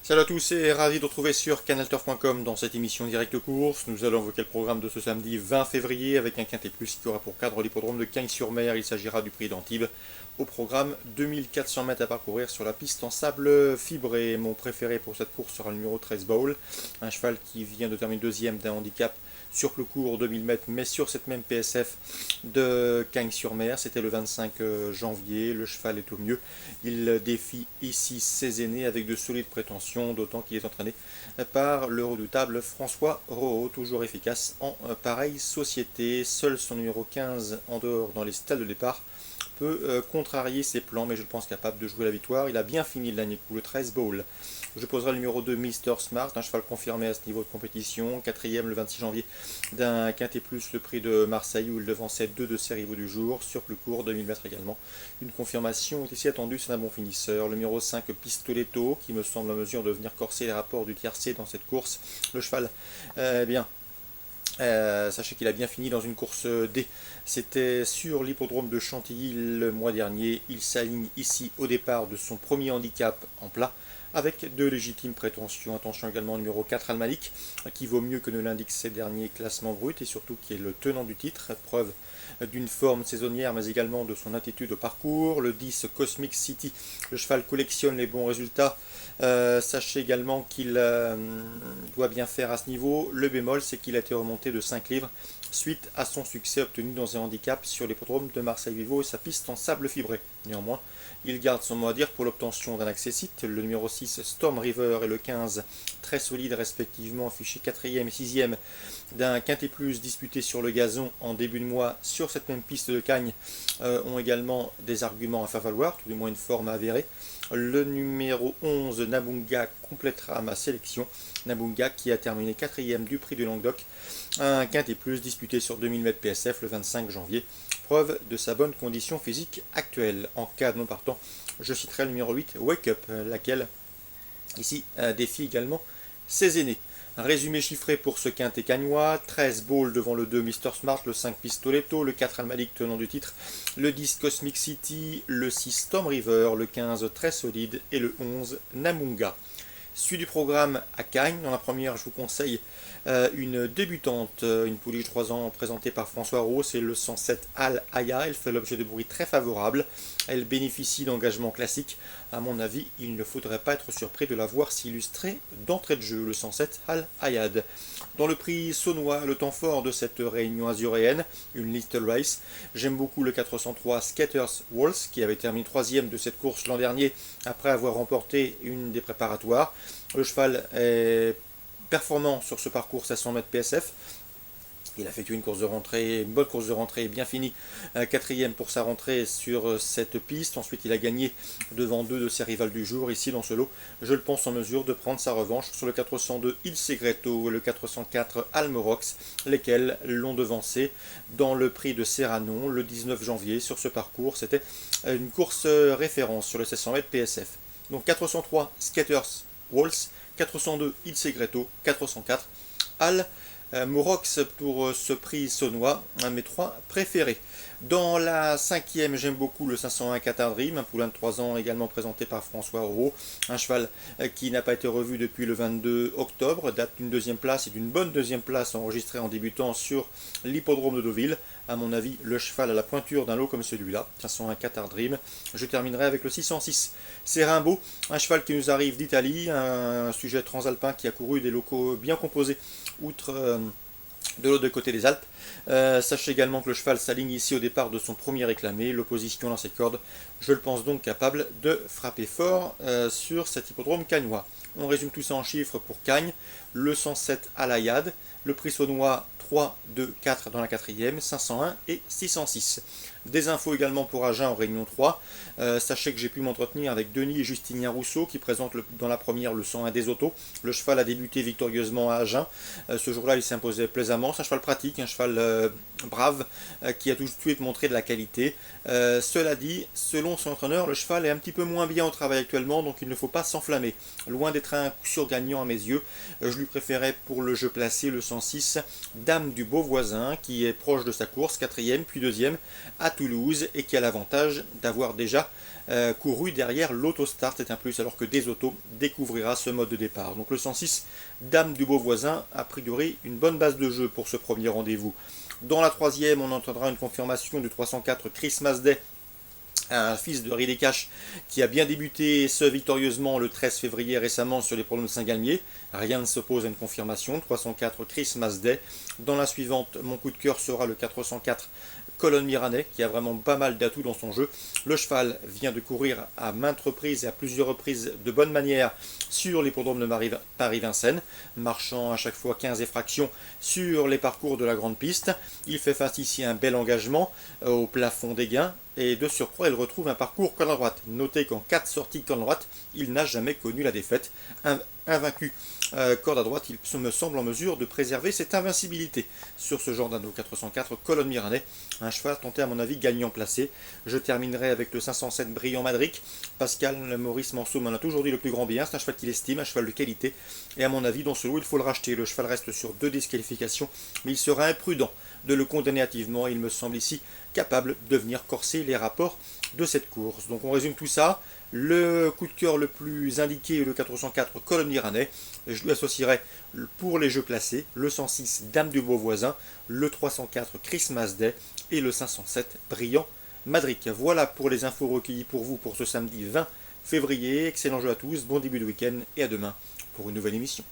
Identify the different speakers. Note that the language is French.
Speaker 1: Salut à tous et ravi de retrouver sur canalturf.com dans cette émission Direct Course. Nous allons évoquer le programme de ce samedi 20 février avec un quintet plus qui aura pour cadre l'hippodrome de Cagnes-sur-Mer. Il s'agira du prix d'Antibes au programme 2400 mètres à parcourir sur la piste en sable fibré. Mon préféré pour cette course sera le numéro 13 Bowl, un cheval qui vient de terminer deuxième d'un handicap sur le cours 2000 mètres, mais sur cette même PSF de Cagnes-sur-Mer. C'était le 25 janvier, le cheval est au mieux. Il défie ici ses aînés avec de solides prétentions, d'autant qu'il est entraîné par le redoutable François Rohaut, toujours efficace en pareille société. Seul son numéro 15 en dehors dans les stalles de départ peut contrarier ses plans, mais je pense capable de jouer la victoire. Il a bien fini le dernier coup, le 13 Bowl. Je poserai le numéro 2 Mister Smart, un cheval confirmé à ce niveau de compétition, quatrième le 26 janvier d'un quintet plus le prix de Marseille où il devançait deux de ses rivaux du jour, sur plus court, 2000 mètres également. Une confirmation est ici attendue, c'est un bon finisseur. Le numéro 5 Pistoletto qui me semble en mesure de venir corser les rapports du tiercé dans cette course. Le cheval, sachez qu'il a bien fini dans une course D. C'était sur l'hippodrome de Chantilly le mois dernier. Il s'aligne ici au départ de son premier handicap en plat avec de légitimes prétentions. Attention également au numéro 4 Al-Malik, qui vaut mieux que ne l'indiquent ses derniers classements bruts et surtout qui est le tenant du titre, preuve d'une forme saisonnière mais également de son attitude au parcours. Le 10 Cosmic City, le cheval collectionne les bons résultats. Sachez également qu'il doit bien faire à ce niveau. Le bémol, c'est qu'il a été remonté de 5 livres suite à son succès obtenu dans un handicap sur l'hippodrome de Marseille-Vivo et sa piste en sable fibré. Néanmoins, il garde son mot à dire pour l'obtention d'un accessite. Le numéro 6 Storm River et le 15 très solide respectivement, affichés 4e et 6e d'un quintet plus disputé sur le gazon en début de mois sur cette même piste de Cagnes, ont également des arguments à faire valoir, tout du moins une forme avérée. Le numéro 11 Nabunga complétera ma sélection. Nabunga qui a terminé 4e du prix de Languedoc, un quintet plus disputé sur 2000 mètres PSF le 25 janvier, preuve de sa bonne condition physique actuelle. En cas de non partant, je citerai le numéro 8 Wake Up, laquelle ici défie également ses aînés. Un résumé chiffré pour ce quintet cagnois: 13 balls devant le 2 Mister Smart, le 5 Pistoletto, le 4 Al-Malik tenant du titre, le 10 Cosmic City, le 6 Storm River, le 15 très solide et le 11 Namunga. Suite du programme à Cagnes. Dans la première, je vous conseille une débutante, une pouliche de 3 ans présentée par François Rowe, c'est le 107 Al Aya. Elle fait l'objet de bruits très favorables. Elle bénéficie d'engagements classiques. À mon avis, il ne faudrait pas être surpris de la voir s'illustrer d'entrée de jeu, le 107 Al Ayad. Dans le prix saunois, le temps fort de cette réunion azuréenne, une Little Race, j'aime beaucoup le 403 Skaters Waltz, qui avait terminé 3e de cette course l'an dernier après avoir remporté une des préparatoires. Le cheval est performant sur ce parcours 700 mètres PSF. Il a effectué une course de rentrée, une bonne course de rentrée, bien finie, quatrième pour sa rentrée sur cette piste. Ensuite, il a gagné devant deux de ses rivales du jour. Ici, dans ce lot, je le pense en mesure de prendre sa revanche sur le 402 Il Segreto et le 404 Almorox, lesquels l'ont devancé dans le prix de Serranon le 19 janvier. Sur ce parcours, c'était une course référence sur le 700 mètres PSF. Donc 403 Skaters Waltz, 402 Il Segreto, 404 Al Morox pour ce prix saunois, un de mes trois préférés. Dans la cinquième, j'aime beaucoup le 501 Qatar Dream, un poulain de 3 ans également présenté par François Rowe, un cheval qui n'a pas été revu depuis le 22 octobre, date d'une deuxième place et d'une bonne deuxième place enregistrée en débutant sur l'hippodrome de Deauville. À mon avis, le cheval à la pointure d'un lot comme celui-là, 501 Qatar Dream. Je terminerai avec le 606 C'est Rimbaud, un cheval qui nous arrive d'Italie, un sujet transalpin qui a couru des locaux bien composés outre de l'autre côté des Alpes. Sachez également que le cheval s'aligne ici au départ de son premier réclamé, l'opposition dans ses cordes. Je le pense donc capable de frapper fort sur cet hippodrome cagnois. On résume tout ça en chiffres pour Cagnes. Le 107 à l'Ayad, le prix saunois 3, 2, 4 dans la quatrième, 501 et 606. Des infos également pour Agen en Réunion 3. Sachez que j'ai pu m'entretenir avec Denis et Justinien Rousseau qui présentent dans la première le 101 des autos. Le cheval a débuté victorieusement à Agen. Ce jour-là, il s'imposait plaisamment. C'est un cheval pratique, un cheval brave qui a tout de suite montré de la qualité. Cela dit, selon son entraîneur, le cheval est un petit peu moins bien au travail actuellement, donc il ne faut pas s'enflammer. Loin d'être un coup sûr gagnant à mes yeux, je lui préférais pour le jeu placé le 106 Dame du Beau Voisin qui est proche de sa course, quatrième puis deuxième, à à Toulouse et qui a l'avantage d'avoir déjà couru derrière l'autostart, c'est un plus, alors que Des Autos découvrira ce mode de départ. Donc le 106, Dame du Beauvoisin, a priori une bonne base de jeu pour ce premier rendez-vous. Dans la troisième, on entendra une confirmation du 304 Christmas Day, un fils de Ridécache qui a bien débuté ce victorieusement le 13 février récemment sur les pronoms de Saint-Galmier. Rien ne s'oppose à une confirmation. 304 Christmas Day. Dans la suivante, mon coup de cœur sera le 404 Colonne Miranais, qui a vraiment pas mal d'atouts dans son jeu. Le cheval vient de courir à maintes reprises et à plusieurs reprises de bonne manière sur l'hippodrome de Paris-Vincennes, marchant à chaque fois 15 effractions sur les parcours de la grande piste. Il fait face ici à un bel engagement au plafond des gains, et de surcroît, il retrouve un parcours corde à droite. Notez qu'en 4 sorties corde à droite, il n'a jamais connu la défaite. Invaincu corde à droite, il me semble en mesure de préserver cette invincibilité sur ce genre d'anneau. 404 Colonne Miranais, un cheval tenté à mon avis gagnant placé. Je terminerai avec le 507 Brillant Madric. Pascal Maurice Manceau m'en a toujours dit le plus grand bien. C'est un cheval qu'il estime, un cheval de qualité. Et à mon avis, dans ce lot, il faut le racheter. Le cheval reste sur 2 disqualifications, mais il sera imprudent de le condamner hâtivement. Il me semble ici capable de venir corser les rapports de cette course. Donc on résume tout ça. Le coup de cœur le plus indiqué est le 404 Colonne Miranais. Je lui associerai pour les jeux classés le 106 Dame du Beauvoisin, le 304 Christmas Day et le 507 Brillant Madric. Voilà pour les infos recueillies pour vous pour ce samedi 20 février. Excellent jeu à tous, bon début de week-end et à demain pour une nouvelle émission.